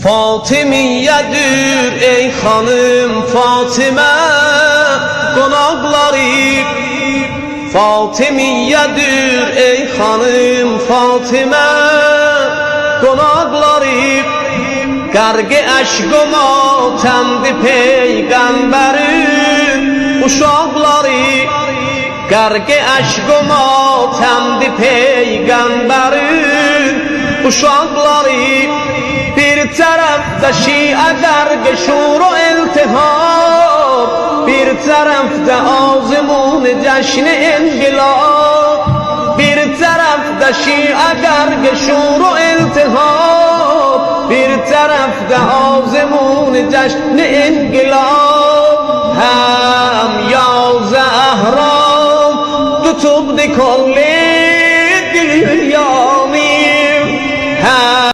Fatimiye'dir ey hanım Fatime konakları. Fatimiye'dir ey hanım Fatime konakları. Gargi aşk o matemdi peygamberin uşakları. Gargi aşk o matemdi peygamberin uşakları. Bir tarafta Şia gargi şur o iltihab, bir tarafta azmun ceşn-i ingilab. Bir tarafta Şia gargi şur o iltihab, bir tarafta azmun ceşn-i ingilab. Hem ya Zehra tutubdi kolli